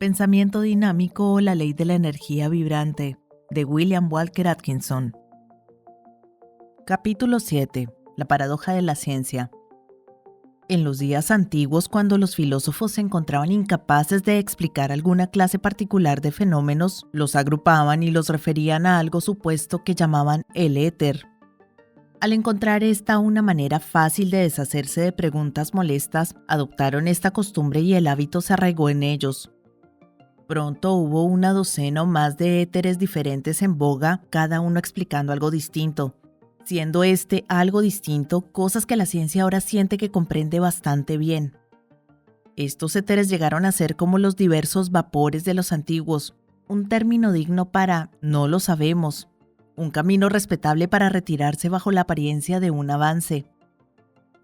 Pensamiento dinámico o la ley de la energía vibrante, de William Walker Atkinson. Capítulo 7. La paradoja de la ciencia. En los días antiguos, cuando los filósofos se encontraban incapaces de explicar alguna clase particular de fenómenos, los agrupaban y los referían a algo supuesto que llamaban el éter. Al encontrar esta una manera fácil de deshacerse de preguntas molestas, adoptaron esta costumbre y el hábito se arraigó en ellos. Pronto hubo una docena o más de éteres diferentes en boga, cada uno explicando algo distinto, siendo algo distinto cosas que la ciencia ahora siente que comprende bastante bien. Estos éteres llegaron a ser como los diversos vapores de los antiguos, un término digno para "no lo sabemos", un camino respetable para retirarse bajo la apariencia de un avance.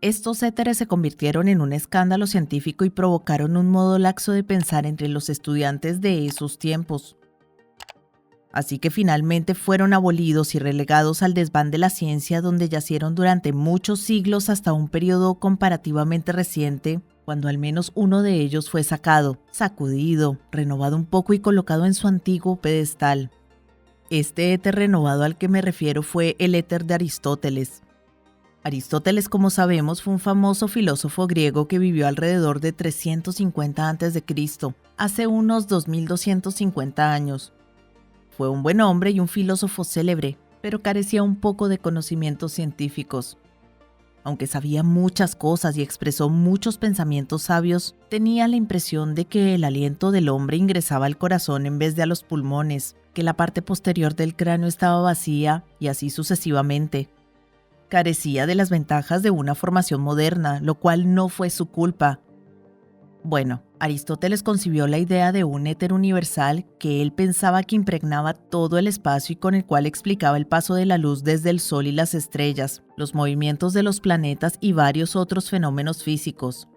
Estos éteres se convirtieron en un escándalo científico y provocaron un modo laxo de pensar entre los estudiantes de esos tiempos. Así que finalmente fueron abolidos y relegados al desván de la ciencia, donde yacieron durante muchos siglos hasta un periodo comparativamente reciente, cuando al menos uno de ellos fue sacado, sacudido, renovado un poco y colocado en su antiguo pedestal. Este éter renovado al que me refiero fue el éter de Aristóteles. Aristóteles, como sabemos, fue un famoso filósofo griego que vivió alrededor de 350 a.C., hace unos 2250 años. Fue un buen hombre y un filósofo célebre, pero carecía un poco de conocimientos científicos. Aunque sabía muchas cosas y expresó muchos pensamientos sabios, tenía la impresión de que el aliento del hombre ingresaba al corazón en vez de a los pulmones, que la parte posterior del cráneo estaba vacía y así sucesivamente. Carecía de las ventajas de una formación moderna, lo cual no fue su culpa. Bueno, Aristóteles concibió la idea de un éter universal que él pensaba que impregnaba todo el espacio y con el cual explicaba el paso de la luz desde el Sol y las estrellas, los movimientos de los planetas y varios otros fenómenos físicos.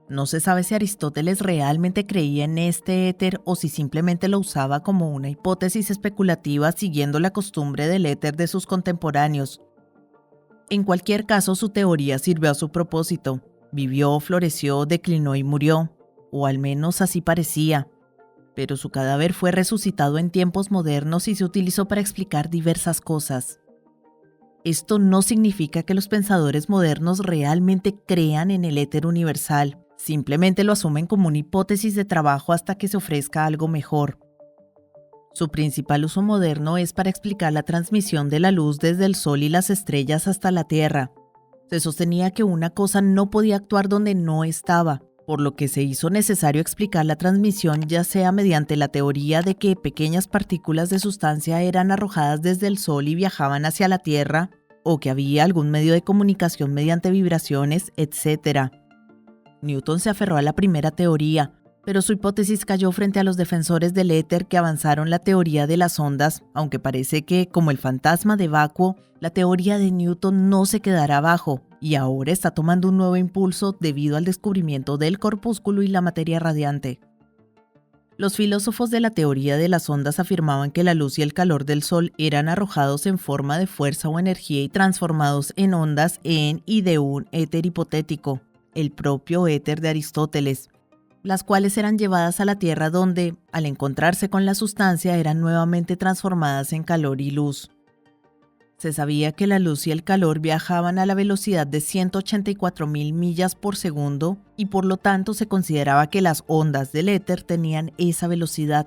No se sabe si Aristóteles realmente creía en este éter o si simplemente lo usaba como una hipótesis especulativa siguiendo la costumbre del éter de sus contemporáneos. En cualquier caso, su teoría sirvió a su propósito. Vivió, floreció, declinó y murió, o al menos así parecía. Pero su cadáver fue resucitado en tiempos modernos y se utilizó para explicar diversas cosas. Esto no significa que los pensadores modernos realmente crean en el éter universal, simplemente lo asumen como una hipótesis de trabajo hasta que se ofrezca algo mejor. Su principal uso moderno es para explicar la transmisión de la luz desde el Sol y las estrellas hasta la Tierra. Se sostenía que una cosa no podía actuar donde no estaba, por lo que se hizo necesario explicar la transmisión ya sea mediante la teoría de que pequeñas partículas de sustancia eran arrojadas desde el Sol y viajaban hacia la Tierra, o que había algún medio de comunicación mediante vibraciones, etc. Newton se aferró a la primera teoría, pero su hipótesis cayó frente a los defensores del éter que avanzaron la teoría de las ondas, aunque parece que, como el fantasma de Vacuo, la teoría de Newton no se quedará abajo, y ahora está tomando un nuevo impulso debido al descubrimiento del corpúsculo y la materia radiante. Los filósofos de la teoría de las ondas afirmaban que la luz y el calor del Sol eran arrojados en forma de fuerza o energía y transformados en ondas en y de un éter hipotético, el propio éter de Aristóteles, las cuales eran llevadas a la Tierra donde, al encontrarse con la sustancia, eran nuevamente transformadas en calor y luz. Se sabía que la luz y el calor viajaban a la velocidad de 184.000 millas por segundo y por lo tanto se consideraba que las ondas del éter tenían esa velocidad.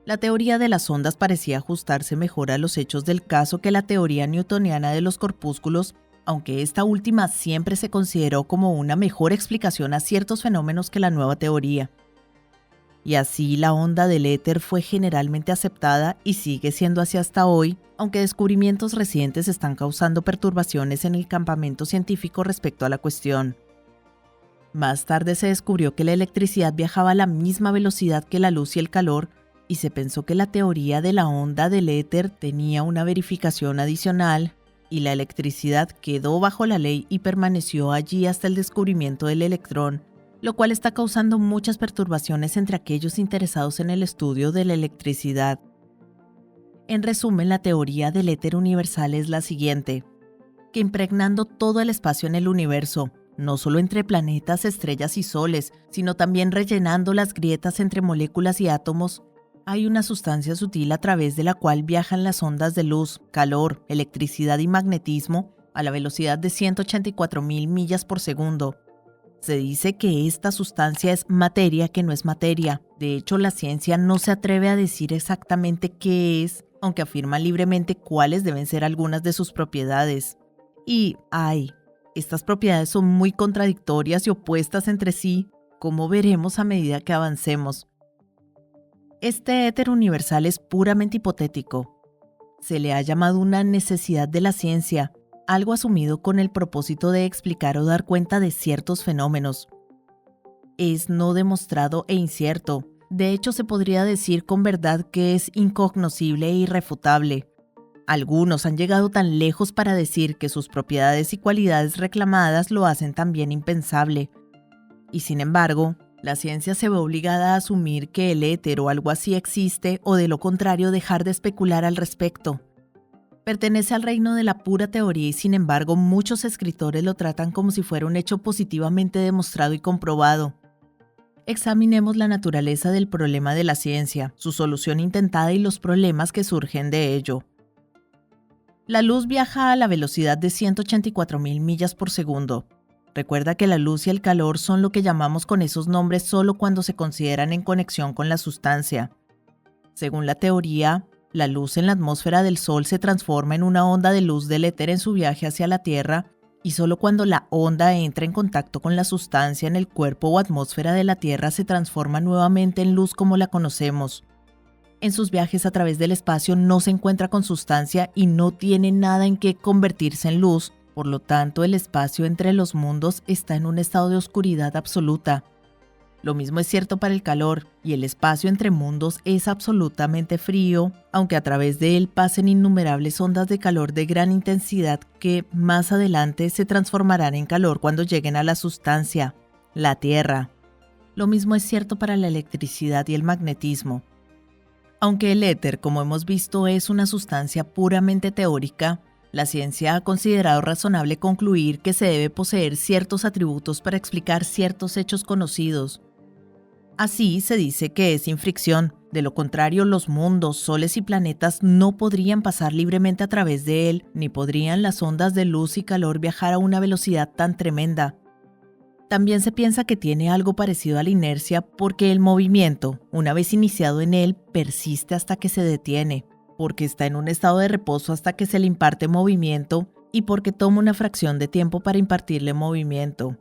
La teoría de las ondas parecía ajustarse mejor a los hechos del caso que la teoría newtoniana de los corpúsculos, aunque esta última siempre se consideró como una mejor explicación a ciertos fenómenos que la nueva teoría. Y así la onda del éter fue generalmente aceptada y sigue siendo así hasta hoy, aunque descubrimientos recientes están causando perturbaciones en el campamento científico respecto a la cuestión. Más tarde se descubrió que la electricidad viajaba a la misma velocidad que la luz y el calor, y se pensó que la teoría de la onda del éter tenía una verificación adicional, y la electricidad quedó bajo la ley y permaneció allí hasta el descubrimiento del electrón, lo cual está causando muchas perturbaciones entre aquellos interesados en el estudio de la electricidad. En resumen, la teoría del éter universal es la siguiente: que impregnando todo el espacio en el universo, no solo entre planetas, estrellas y soles, sino también rellenando las grietas entre moléculas y átomos, hay una sustancia sutil a través de la cual viajan las ondas de luz, calor, electricidad y magnetismo a la velocidad de 184.000 millas por segundo. Se dice que esta sustancia es materia que no es materia. De hecho, la ciencia no se atreve a decir exactamente qué es, aunque afirma libremente cuáles deben ser algunas de sus propiedades. Y, estas propiedades son muy contradictorias y opuestas entre sí, como veremos a medida que avancemos. Este éter universal es puramente hipotético. Se le ha llamado una necesidad de la ciencia, algo asumido con el propósito de explicar o dar cuenta de ciertos fenómenos. Es no demostrado e incierto. De hecho, se podría decir con verdad que es incognoscible e irrefutable. Algunos han llegado tan lejos para decir que sus propiedades y cualidades reclamadas lo hacen también impensable. Y sin embargo, la ciencia se ve obligada a asumir que el éter o algo así existe o de lo contrario dejar de especular al respecto. Pertenece al reino de la pura teoría y sin embargo muchos escritores lo tratan como si fuera un hecho positivamente demostrado y comprobado. Examinemos la naturaleza del problema de la ciencia, su solución intentada y los problemas que surgen de ello. La luz viaja a la velocidad de 184.000 millas por segundo. Recuerda que la luz y el calor son lo que llamamos con esos nombres solo cuando se consideran en conexión con la sustancia. Según la teoría, la luz en la atmósfera del Sol se transforma en una onda de luz del éter en su viaje hacia la Tierra, y solo cuando la onda entra en contacto con la sustancia en el cuerpo o atmósfera de la Tierra se transforma nuevamente en luz como la conocemos. En sus viajes a través del espacio no se encuentra con sustancia y no tiene nada en que convertirse en luz, por lo tanto el espacio entre los mundos está en un estado de oscuridad absoluta. Lo mismo es cierto para el calor, y el espacio entre mundos es absolutamente frío, aunque a través de él pasen innumerables ondas de calor de gran intensidad que más adelante se transformarán en calor cuando lleguen a la sustancia, la Tierra. Lo mismo es cierto para la electricidad y el magnetismo. Aunque el éter, como hemos visto, es una sustancia puramente teórica, la ciencia ha considerado razonable concluir que se debe poseer ciertos atributos para explicar ciertos hechos conocidos. Así se dice que es sin fricción, de lo contrario los mundos, soles y planetas no podrían pasar libremente a través de él, ni podrían las ondas de luz y calor viajar a una velocidad tan tremenda. También se piensa que tiene algo parecido a la inercia porque el movimiento, una vez iniciado en él, persiste hasta que se detiene, porque está en un estado de reposo hasta que se le imparte movimiento y porque toma una fracción de tiempo para impartirle movimiento.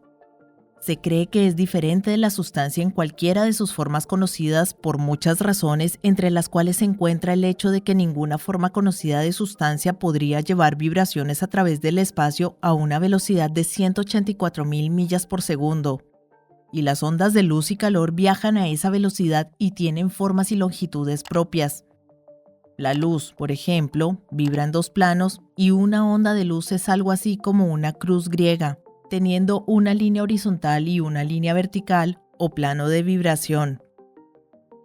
Se cree que es diferente de la sustancia en cualquiera de sus formas conocidas por muchas razones, entre las cuales se encuentra el hecho de que ninguna forma conocida de sustancia podría llevar vibraciones a través del espacio a una velocidad de 184.000 millas por segundo. Y las ondas de luz y calor viajan a esa velocidad y tienen formas y longitudes propias. La luz, por ejemplo, vibra en dos planos y una onda de luz es algo así como una cruz griega, teniendo una línea horizontal y una línea vertical o plano de vibración.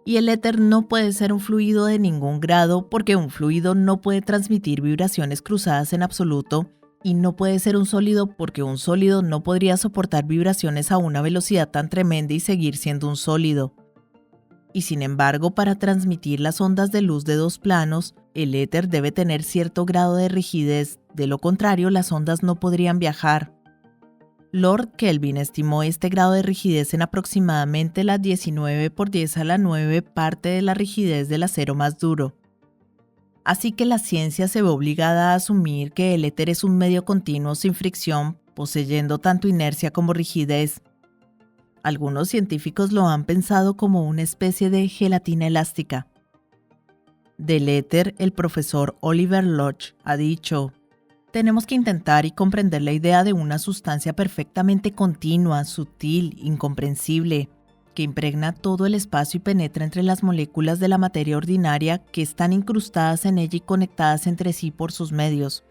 Y el éter no puede ser un fluido de ningún grado porque un fluido no puede transmitir vibraciones cruzadas en absoluto y no puede ser un sólido porque un sólido no podría soportar vibraciones a una velocidad tan tremenda y seguir siendo un sólido. Y sin embargo, para transmitir las ondas de luz de dos planos, el éter debe tener cierto grado de rigidez, de lo contrario las ondas no podrían viajar. Lord Kelvin estimó este grado de rigidez en aproximadamente la 19 por 10 a la 9 parte de la rigidez del acero más duro. Así que la ciencia se ve obligada a asumir que el éter es un medio continuo sin fricción, poseyendo tanto inercia como rigidez. Algunos científicos lo han pensado como una especie de gelatina elástica. Del éter, el profesor Oliver Lodge ha dicho: tenemos que intentar y comprender la idea de una sustancia perfectamente continua, sutil, incomprensible, que impregna todo el espacio y penetra entre las moléculas de la materia ordinaria que están incrustadas en ella y conectadas entre sí por sus medios.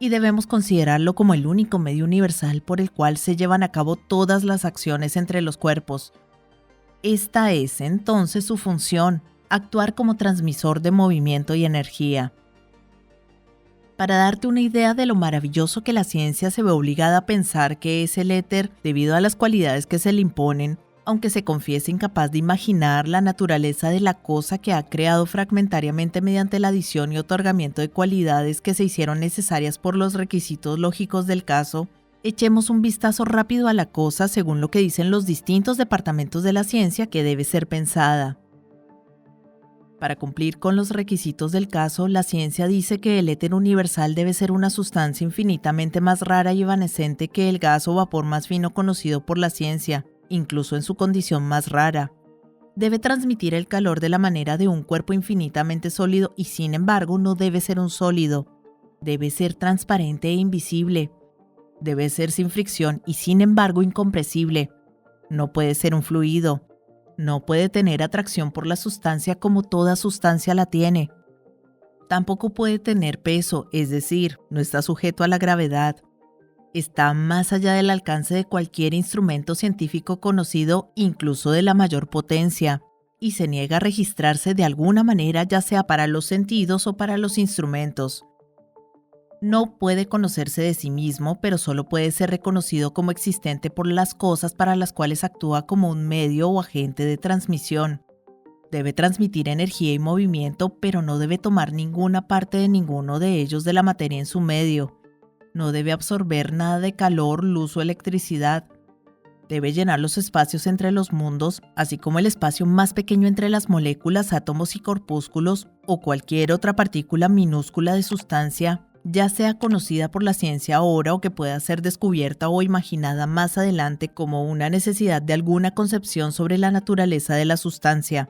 Y debemos considerarlo como el único medio universal por el cual se llevan a cabo todas las acciones entre los cuerpos. Esta es entonces su función, actuar como transmisor de movimiento y energía. Para darte una idea de lo maravilloso que la ciencia se ve obligada a pensar que es el éter debido a las cualidades que se le imponen, aunque se confiese incapaz de imaginar la naturaleza de la cosa que ha creado fragmentariamente mediante la adición y otorgamiento de cualidades que se hicieron necesarias por los requisitos lógicos del caso, echemos un vistazo rápido a la cosa según lo que dicen los distintos departamentos de la ciencia que debe ser pensada. Para cumplir con los requisitos del caso, la ciencia dice que el éter universal debe ser una sustancia infinitamente más rara y evanescente que el gas o vapor más fino conocido por la ciencia, incluso en su condición más rara. Debe transmitir el calor de la manera de un cuerpo infinitamente sólido y sin embargo no debe ser un sólido. Debe ser transparente e invisible. Debe ser sin fricción y sin embargo incompresible. No puede ser un fluido. No puede tener atracción por la sustancia como toda sustancia la tiene. Tampoco puede tener peso, es decir, no está sujeto a la gravedad. Está más allá del alcance de cualquier instrumento científico conocido, incluso de la mayor potencia, y se niega a registrarse de alguna manera, ya sea para los sentidos o para los instrumentos. No puede conocerse de sí mismo, pero solo puede ser reconocido como existente por las cosas para las cuales actúa como un medio o agente de transmisión. Debe transmitir energía y movimiento, pero no debe tomar ninguna parte de ninguno de ellos de la materia en su medio. No debe absorber nada de calor, luz o electricidad. Debe llenar los espacios entre los mundos, así como el espacio más pequeño entre las moléculas, átomos y corpúsculos, o cualquier otra partícula minúscula de sustancia, ya sea conocida por la ciencia ahora o que pueda ser descubierta o imaginada más adelante como una necesidad de alguna concepción sobre la naturaleza de la sustancia.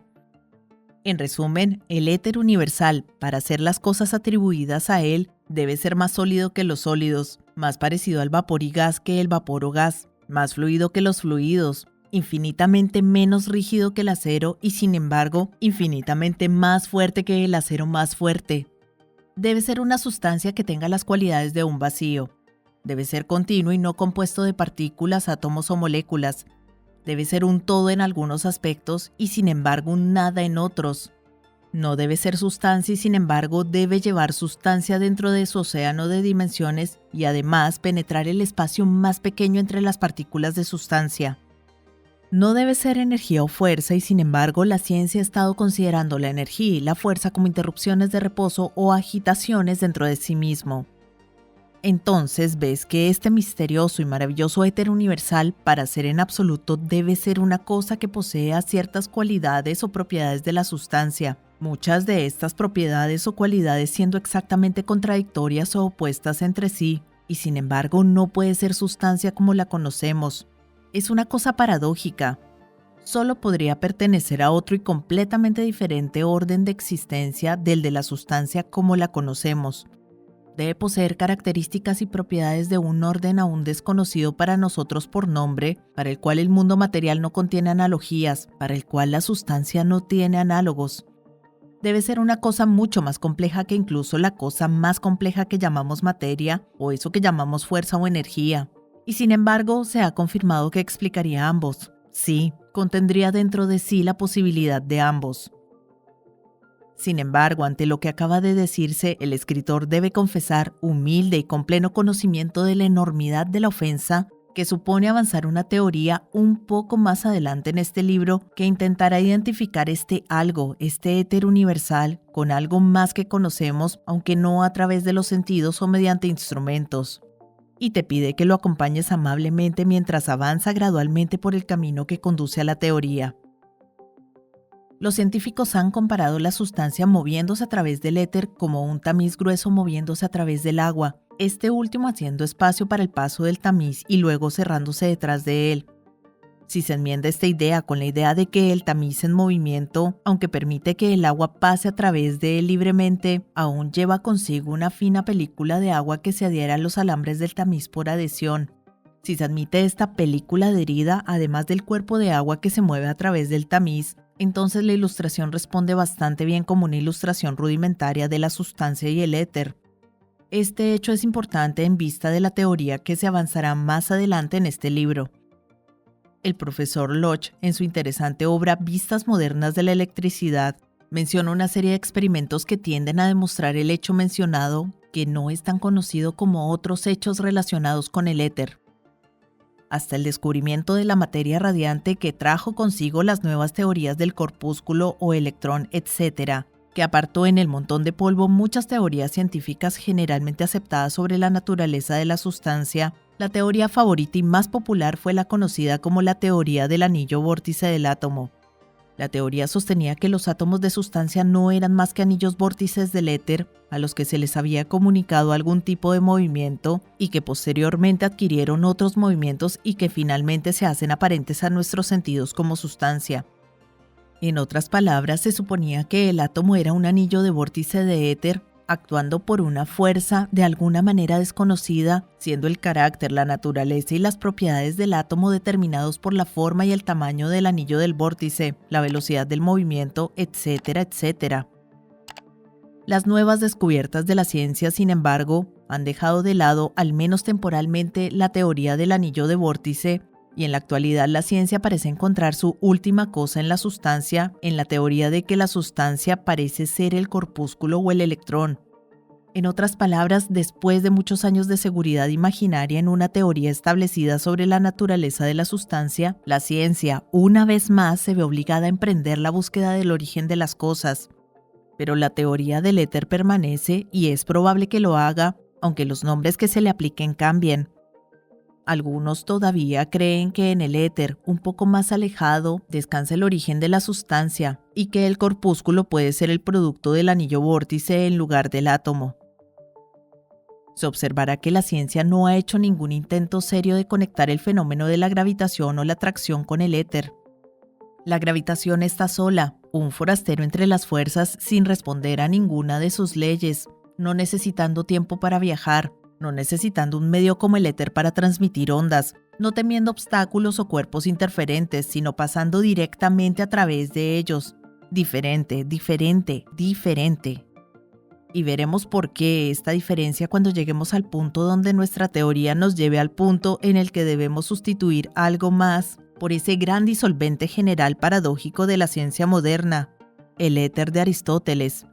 En resumen, el éter universal, para hacer las cosas atribuidas a él, debe ser más sólido que los sólidos, más parecido al vapor y gas que el vapor o gas, más fluido que los fluidos, infinitamente menos rígido que el acero y, sin embargo, infinitamente más fuerte que el acero más fuerte. Debe ser una sustancia que tenga las cualidades de un vacío. Debe ser continuo y no compuesto de partículas, átomos o moléculas. Debe ser un todo en algunos aspectos y sin embargo un nada en otros. No debe ser sustancia y sin embargo debe llevar sustancia dentro de su océano de dimensiones y además penetrar el espacio más pequeño entre las partículas de sustancia. No debe ser energía o fuerza y sin embargo la ciencia ha estado considerando la energía y la fuerza como interrupciones de reposo o agitaciones dentro de sí mismo. Entonces ves que este misterioso y maravilloso éter universal, para ser en absoluto, debe ser una cosa que posea ciertas cualidades o propiedades de la sustancia, muchas de estas propiedades o cualidades siendo exactamente contradictorias o opuestas entre sí, y sin embargo no puede ser sustancia como la conocemos. Es una cosa paradójica. Solo podría pertenecer a otro y completamente diferente orden de existencia del de la sustancia como la conocemos. Debe poseer características y propiedades de un orden aún desconocido para nosotros por nombre, para el cual el mundo material no contiene analogías, para el cual la sustancia no tiene análogos. Debe ser una cosa mucho más compleja que incluso la cosa más compleja que llamamos materia, o eso que llamamos fuerza o energía. Y sin embargo, se ha confirmado que explicaría ambos. Sí, contendría dentro de sí la posibilidad de ambos. Sin embargo, ante lo que acaba de decirse, el escritor debe confesar, humilde y con pleno conocimiento de la enormidad de la ofensa, que supone avanzar una teoría un poco más adelante en este libro que intentará identificar este algo, este éter universal, con algo más que conocemos, aunque no a través de los sentidos o mediante instrumentos. Y te pide que lo acompañes amablemente mientras avanza gradualmente por el camino que conduce a la teoría. Los científicos han comparado la sustancia moviéndose a través del éter como un tamiz grueso moviéndose a través del agua, este último haciendo espacio para el paso del tamiz y luego cerrándose detrás de él. Si se enmienda esta idea con la idea de que el tamiz en movimiento, aunque permite que el agua pase a través de él libremente, aún lleva consigo una fina película de agua que se adhiere a los alambres del tamiz por adhesión. Si se admite esta película adherida, además del cuerpo de agua que se mueve a través del tamiz, entonces la ilustración responde bastante bien como una ilustración rudimentaria de la sustancia y el éter. Este hecho es importante en vista de la teoría que se avanzará más adelante en este libro. El profesor Loch, en su interesante obra Vistas modernas de la electricidad, menciona una serie de experimentos que tienden a demostrar el hecho mencionado, que no es tan conocido como otros hechos relacionados con el éter. Hasta el descubrimiento de la materia radiante que trajo consigo las nuevas teorías del corpúsculo o electrón, etc., que apartó en el montón de polvo muchas teorías científicas generalmente aceptadas sobre la naturaleza de la sustancia, la teoría favorita y más popular fue la conocida como la teoría del anillo vórtice del átomo. La teoría sostenía que los átomos de sustancia no eran más que anillos vórtices del éter a los que se les había comunicado algún tipo de movimiento y que posteriormente adquirieron otros movimientos y que finalmente se hacen aparentes a nuestros sentidos como sustancia. En otras palabras, se suponía que el átomo era un anillo de vórtice de éter actuando por una fuerza de alguna manera desconocida, siendo el carácter, la naturaleza y las propiedades del átomo determinados por la forma y el tamaño del anillo del vórtice, la velocidad del movimiento, etcétera, etcétera. Las nuevas descubiertas de la ciencia, sin embargo, han dejado de lado, al menos temporalmente, la teoría del anillo de vórtice, y en la actualidad la ciencia parece encontrar su última cosa en la sustancia, en la teoría de que la sustancia parece ser el corpúsculo o el electrón. En otras palabras, después de muchos años de seguridad imaginaria en una teoría establecida sobre la naturaleza de la sustancia, la ciencia, una vez más, se ve obligada a emprender la búsqueda del origen de las cosas. Pero la teoría del éter permanece y es probable que lo haga, aunque los nombres que se le apliquen cambien. Algunos todavía creen que en el éter, un poco más alejado, descansa el origen de la sustancia y que el corpúsculo puede ser el producto del anillo vórtice en lugar del átomo. Se observará que la ciencia no ha hecho ningún intento serio de conectar el fenómeno de la gravitación o la atracción con el éter. La gravitación está sola, un forastero entre las fuerzas sin responder a ninguna de sus leyes, no necesitando tiempo para viajar, no necesitando un medio como el éter para transmitir ondas, no temiendo obstáculos o cuerpos interferentes, sino pasando directamente a través de ellos. Diferente, diferente, diferente. Y veremos por qué esta diferencia cuando lleguemos al punto donde nuestra teoría nos lleve al punto en el que debemos sustituir algo más por ese gran disolvente general paradójico de la ciencia moderna, el éter de Aristóteles.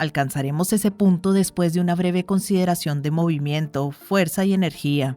Alcanzaremos ese punto después de una breve consideración de movimiento, fuerza y energía.